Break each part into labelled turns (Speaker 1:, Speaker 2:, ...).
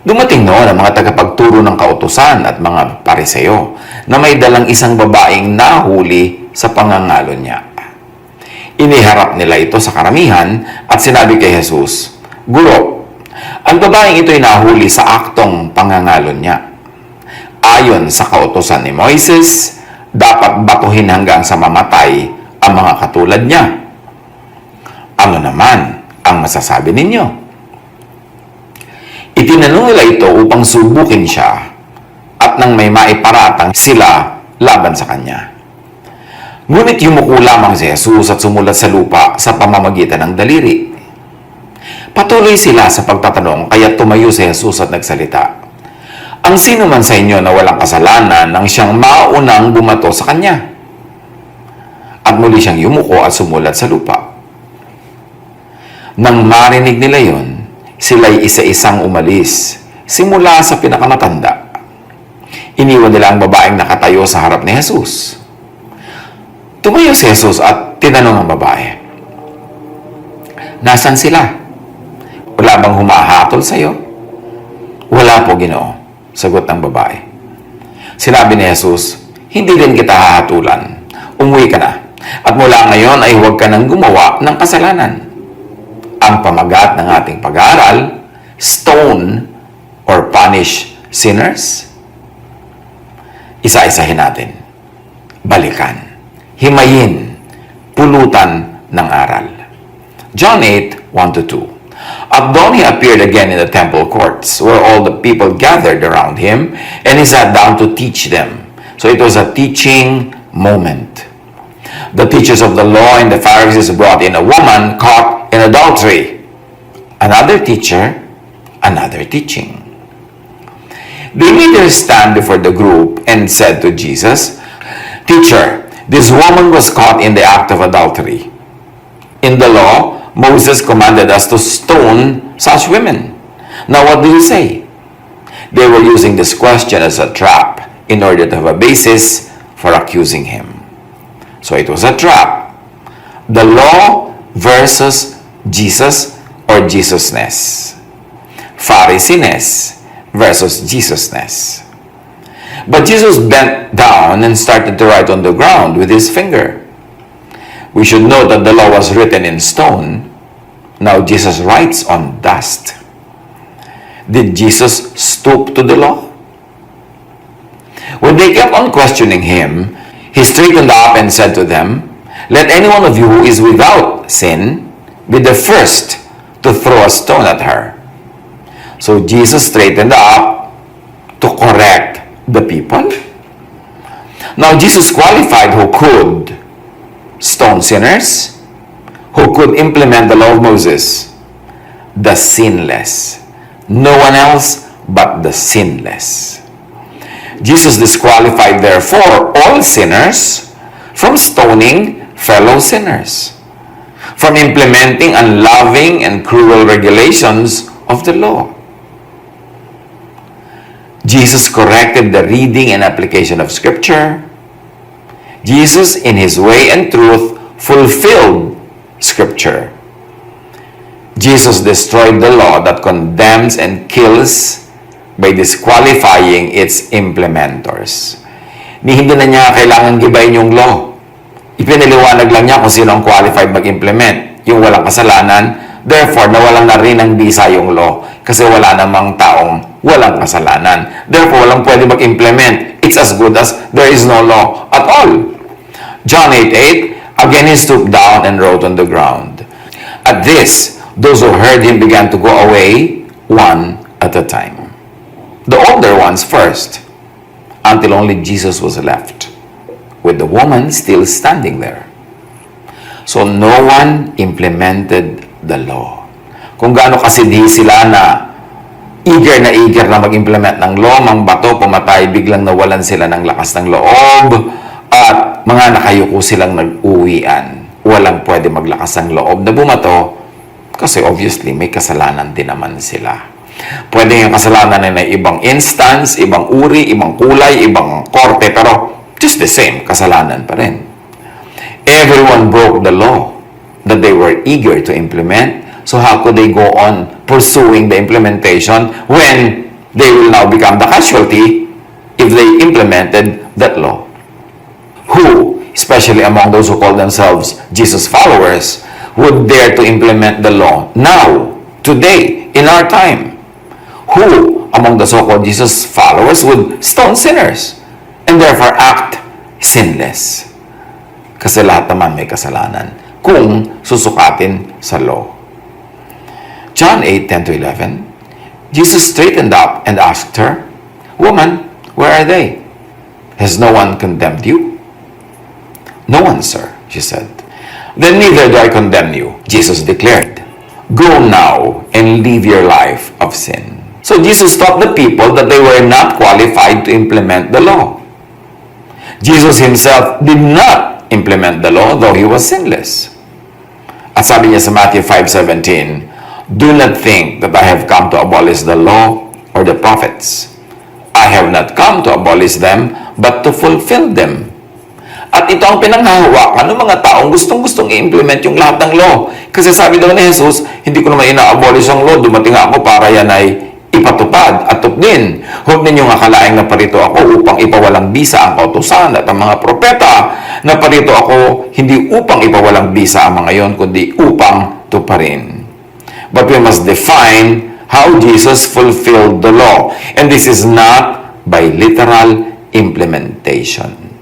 Speaker 1: Dumating noon ang mga tagapagturo ng kautusan at mga pariseo na may dalang isang babaeng nahuli sa pangangalon niya. Iniharap nila ito sa karamihan at sinabi kay Jesus, "Guro, ang babaeng ito'y nahuli sa aktong pangangalon niya. Ayon sa kautusan ni Moises, dapat batuhin hanggang sa mamatay ang mga katulad niya. Ano naman ang masasabi ninyo?" Itinanong nila ito upang subukin siya at nang may maiparatang sila laban sa kanya. Ngunit yumuko lamang si Jesus at sumulat sa lupa sa pamamagitan ng daliri. Patuloy sila sa pagtatanong kaya tumayo si Jesus at nagsalita, "Ang sino man sa inyo na walang kasalanan nang siyang maunang bumato sa kanya?" At muli siyang yumuko at sumulat sa lupa. Nang marinig nila yon, sila'y isa-isang umalis, simula sa pinakamatanda. Iniwan nila ang babaeng nakatayo sa harap ni Jesus. Tumayo si Jesus at tinanong ang babae, "Nasaan sila? Wala bang humahatol sa iyo?" "Wala po, Ginoo," sagot ng babae. Sinabi ni Jesus, "Hindi rin kita hahatulan. Umuwi ka na. At mula ngayon ay huwag ka nang gumawa ng kasalanan." Ang pamagat ng ating pag-aaral, stone or punish sinners. Isa-isahin natin. Balikan, himayin, pulutan ng aral. John 8:1-2. At dawn he appeared again in the temple courts, where all the people gathered around him, and he sat down to teach them. So it was a teaching moment. The teachers of the law and the Pharisees brought in a woman caught in adultery. Another teacher, another teaching. They made her stand before the group and said to Jesus, "Teacher, this woman was caught in the act of adultery. In the law, Moses commanded us to stone such women. Now what do you say?" They were using this question as a trap in order to have a basis for accusing him. So it was a trap. The law versus Jesus or Jesusness. Phariseeness versus Jesusness. But Jesus bent down and started to write on the ground with his finger. We should note that the law was written in stone. Now Jesus writes on dust. Did Jesus stoop to the law? When they kept on questioning him, he straightened up and said to them, "Let any one of you who is without sin be the first to throw a stone at her." So Jesus straightened up to correct the people. Now Jesus qualified who could stone sinners, who could implement the law of Moses, the sinless. No one else but the sinless. Jesus disqualified, therefore, all sinners from stoning fellow sinners, from implementing unloving and cruel regulations of the law. Jesus corrected the reading and application of Scripture. Jesus, in his way and truth, fulfilled Scripture. Jesus destroyed the law that condemns and kills by disqualifying its implementors. Hindi na niya kailangan gibayin yung law. Ipinaliwanag lang niya kung sino ang qualified mag-implement, yung walang kasalanan. Therefore, nawalan na rin ng bisa yung law kasi wala namang taong walang kasalanan. Therefore, walang pwede mag-implement. It's as good as there is no law at all. John 8:8, again he stooped down and wrote on the ground. At this, those who heard him began to go away one at a time. The older ones first, until only Jesus was left, with the woman still standing there. So no one implemented the law. Kung gaano kasidhi sila na eager na mag-implement ng law, mang bato, pumatay, biglang nawalan sila ng lakas ng loob, at mga nakayuko silang nag-uwian. Walang pwede maglakas ng loob na bumato, kasi obviously may kasalanan din naman sila. Pwede yung kasalanan na ibang instance, ibang uri, ibang kulay, ibang korte, pero just the same, kasalanan pa rin. Everyone broke the law that they were eager to implement. So how could they go on pursuing the implementation when they will now become the casualty if they implemented that law. Who, especially among those who call themselves Jesus followers, would dare to implement the law now, today, in our time? Who among the so-called Jesus followers would stone sinners and therefore act sinless? Kasi lahat naman may kasalanan kung susukatin sa law. John 8:10-11, Jesus straightened up and asked her, "Woman, where are they? Has no one condemned you?" "No one, sir," she said. "Then neither do I condemn you," Jesus declared. "Go now and live your life of sin." So Jesus taught the people that they were not qualified to implement the law. Jesus himself did not implement the law, though he was sinless. At sabi niya sa Matthew 5:17, "Do not think that I have come to abolish the law or the prophets. I have not come to abolish them, but to fulfill them." At ito ang pinanghahawakan ng mga taong gustong-gustong i-implement yung lahat ng law. Kasi sabi daw ni Jesus, hindi ko naman ina-abolish ang law, dumating ako para yan ay ipatupad at tupnin. Huwag ninyong akalaing naparito ako upang ipawalang bisa ang kautusan at ang mga propeta. Naparito ako hindi upang ipawalang bisa ang mga yon, kundi upang tuparin. But we must define how Jesus fulfilled the law. And this is not by literal implementation.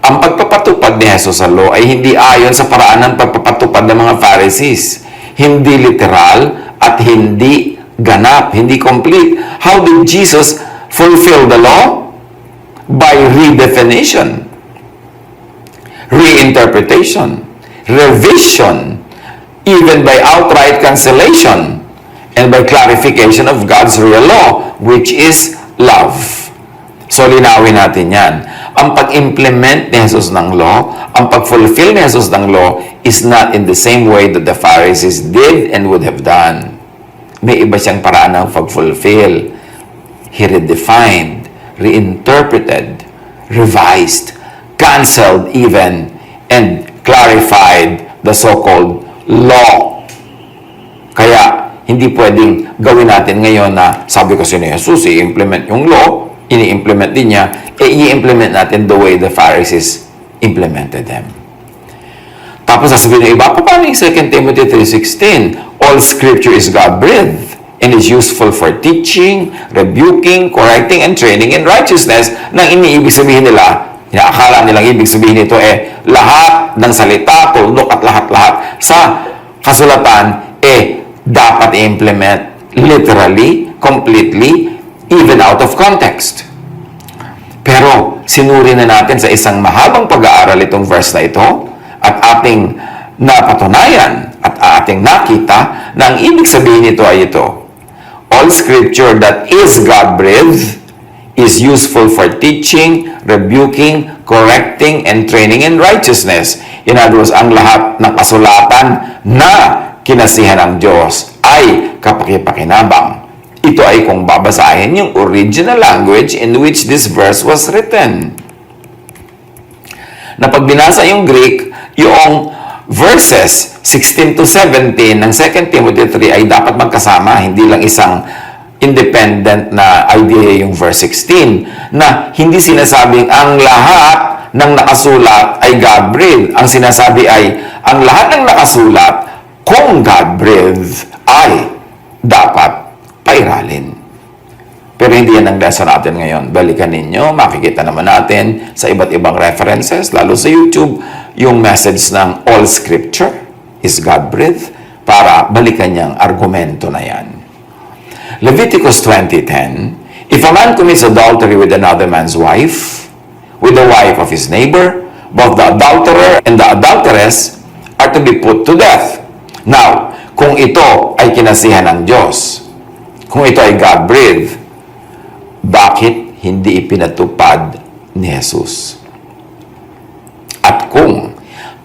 Speaker 1: Ang pagpapatupad ni Jesus sa law ay hindi ayon sa paraan ng pagpapatupad ng mga Pharisees. Hindi literal at hindi ganap, hindi complete. How did Jesus fulfill the law? By redefinition, reinterpretation, revision, even by outright cancellation, and by clarification of God's real law, which is love. So, linawin natin yan. Ang pag-implement ni Jesus ng law, ang pag-fulfill ni Jesus ng law is not in the same way that the Pharisees did and would have done. May iba siyang paraan ng pag-fulfill. He redefined, reinterpreted, revised, canceled even, and clarified the so-called law. Kaya, hindi pwedeng gawin natin ngayon na sabi kasi ni Jesus, i-implement yung law, ini-implement din niya, i-implement natin the way the Pharisees implemented them. Tapos sasabihin ng iba, paano yung 2 Timothy 3:16? All scripture is God-breathed and is useful for teaching, rebuking, correcting, and training in righteousness. Nang iniibig sabihin nila, inaakala nilang ibig sabihin nito lahat ng salita, tuldok at lahat-lahat sa kasulatan dapat i-implement literally, completely, even out of context. Pero sinuri na natin sa isang mahabang pag-aaral itong verse na ito at ating napatunayan at ating nakita na ang ibig sabihin nito ay ito. All scripture that is God-breathed is useful for teaching, rebuking, correcting, and training in righteousness. In other words, ang lahat ng kasulatan na kinasihan ng Diyos ay kapakipakinabang. Ito ay kung babasahin yung original language in which this verse was written. Na pag binasa yung Greek, yung verses 16-17 ng 2 Timothy 3 ay dapat magkasama, hindi lang isang independent na idea yung verse 16, na hindi sinasabing ang lahat ng nakasulat ay God-breathed. Ang sinasabi ay, ang lahat ng nakasulat, kung God-breathed, ay dapat pairalin. Pero hindi yan ang lesson natin ngayon. Balikan ninyo, makikita naman natin sa iba't ibang references, lalo sa YouTube, yung message ng all scripture is God-breathed para balikan niyang argumento na yan. Leviticus 20:10, if a man commits adultery with another man's wife, with the wife of his neighbor, both the adulterer and the adulteress are to be put to death. Now, kung ito ay kinasihan ng Diyos, kung ito ay God-breathed, bakit hindi ipinatupad ni Jesus? At kung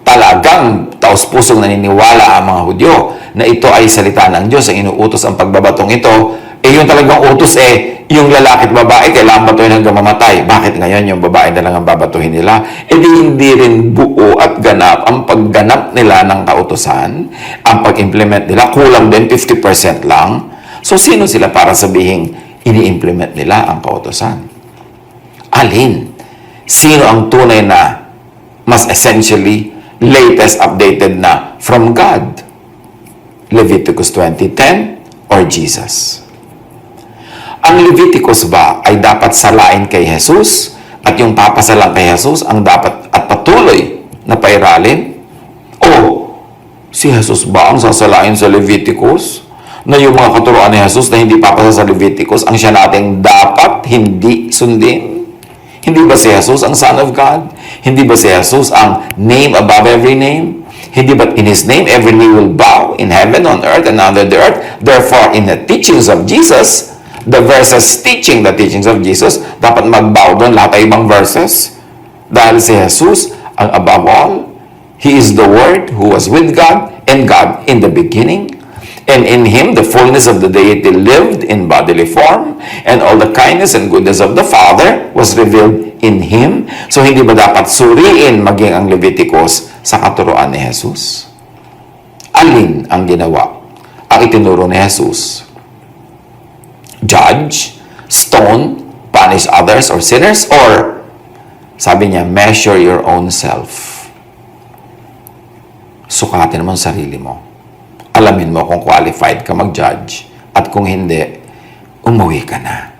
Speaker 1: talagang taos-pusong naniniwala ang mga Hudyo na ito ay salita ng Diyos, ang inuutos ang pagbabatong ito, yung talagang utos yung lalaki at babae, kailangan batuhin hanggang mamatay. Bakit ngayon yung babae na lang ang babatuhin nila? Hindi rin buo at ganap ang pagganap nila ng kautosan, ang pag-implement nila, kulang din 50% lang. So, sino sila para sabihing ini-implement nila ang kautosan? Alin? Sino ang tunay na mas essentially latest updated na from God? Leviticus 20:10 or Jesus? Ang Leviticus ba ay dapat salain kay Jesus at yung papasalang kay Jesus ang dapat at patuloy na pairalin? O si Jesus ba ang sasalain sa Leviticus? Na yung mga katuruan ni Jesus na hindi papasa sa Leviticus ang siya nating dapat hindi sundin? Hindi ba si Jesus ang Son of God? Hindi ba si Jesus ang name above every name? Hindi ba in His name every knee will bow in heaven, on earth, and under the earth? Therefore, in the teachings of Jesus, the verses teaching the teachings of Jesus, dapat magbow doon lahat ay ibang verses. Dahil si Jesus ang above all. He is the Word who was with God and God in the beginning. And in Him, the fullness of the deity lived in bodily form, and all the kindness and goodness of the Father was revealed in Him. So, hindi ba dapat suriin maging ang Leviticus sa katuruan ni Jesus? Alin ang ginawa? Ang itinuro ni Jesus? Judge, stone, punish others or sinners, or sabi niya, measure your own self. Sukatin mo ang sarili mo. Alamin mo kung qualified ka mag-judge. At kung hindi, umuwi ka na.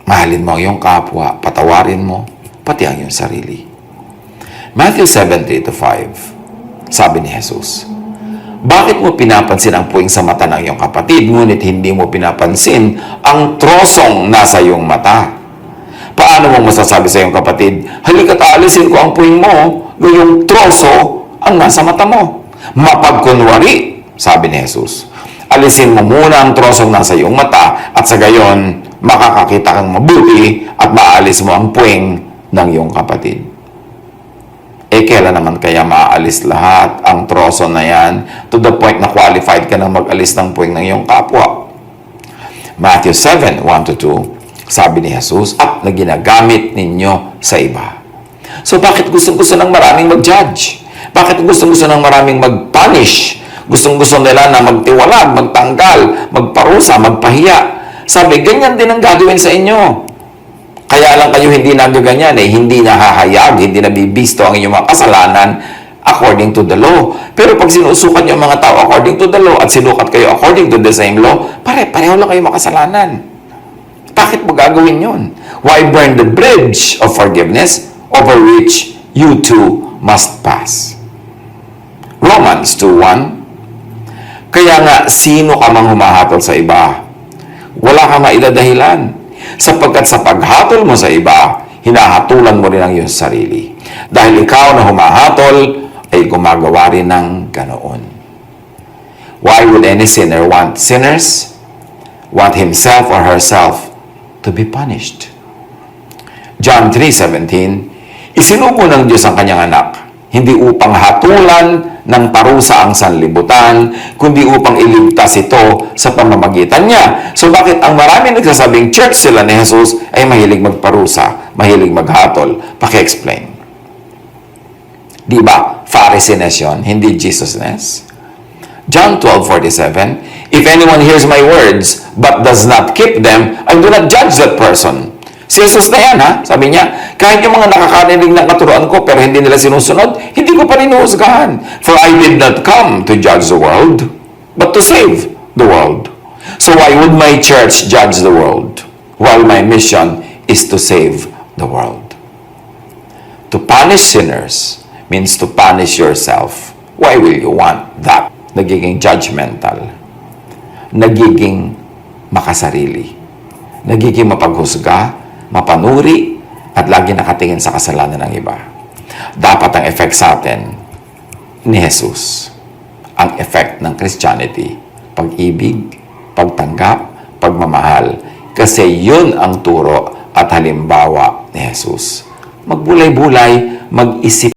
Speaker 1: Mahalin mo ang iyong kapwa, patawarin mo, pati ang iyong sarili. Matthew 7:3-5, sabi ni Jesus, bakit mo pinapansin ang puwing sa mata ng iyong kapatid, ngunit hindi mo pinapansin ang trosong nasa iyong mata? Paano mo masasabi sa iyong kapatid, halika't aalisin ko ang puwing mo, yung troso ang nasa mata mo? Mapagkunwari, sabi ni Jesus, alisin mo muna ang trosong nasa iyong mata at sa gayon, makakakita kang mabuti at maalis mo ang puwing ng iyong kapatid. Kailan naman kaya maaalis lahat ang troso na yan to the point na qualified ka na mag-alis ng puwing ng iyong kapwa? Matthew 7:1-2, sabi ni Jesus, at na ginagamit ninyo sa iba. So bakit gusto ng maraming mag-judge? Bakit gusto ng maraming mag-punish? Gustong-gusto nila na magtiwalag, magtanggal, magparusa, magpahiya. Sabi, ganyan din ang gagawin sa inyo. Kaya lang kayo hindi nagaganyan hindi nahahayag, hindi nabibisto ang inyong mga kasalanan according to the law. Pero pag sinusukat niyo ang mga tao according to the law at sinukat kayo according to the same law, pareho lang kayo makasalanan. Bakit mo gagawin yun? Why burn the bridge of forgiveness over which you too must pass? Romans 2:1, kaya nga, sino ka mang humahatol sa iba? Wala kang maidadahilan. Sapagkat sa paghatol mo sa iba, hinahatulan mo rin ang iyong sarili. Dahil ikaw na humahatol, ay gumagawa rin ng ganoon. Why would any sinner want sinners? Want himself or herself to be punished? John 3:17, isinugo ng Diyos ang kanyang anak, hindi upang hatulan ng parusa ang sanlibutan, kundi upang iligtas ito sa pamamagitan niya. So bakit ang marami nagsasabing church sila ni Jesus ay mahilig magparusa, mahilig maghatol? Paki-explain. Di ba? Pharisees yun, hindi Jesusness. John 12:47, if anyone hears my words but does not keep them, I do not judge that person. Si Jesus na yan, ha? Sabi niya, kahit yung mga nakakarinig ng katuruan ko pero hindi nila sinusunod, hindi ko pa rin huhusgahan. For I did not come to judge the world, but to save the world. So why would my church judge the world while my mission is to save the world? To punish sinners means to punish yourself. Why will you want that? Nagiging judgmental. Nagiging makasarili. Nagiging mapaghusga, mapanuri, at lagi nakatingin sa kasalanan ng iba. Dapat ang effect sa atin ni Jesus, ang effect ng Christianity, pag-ibig, pagtanggap, pagmamahal, kasi yun ang turo at halimbawa ni Jesus. Magbulay-bulay, mag-isip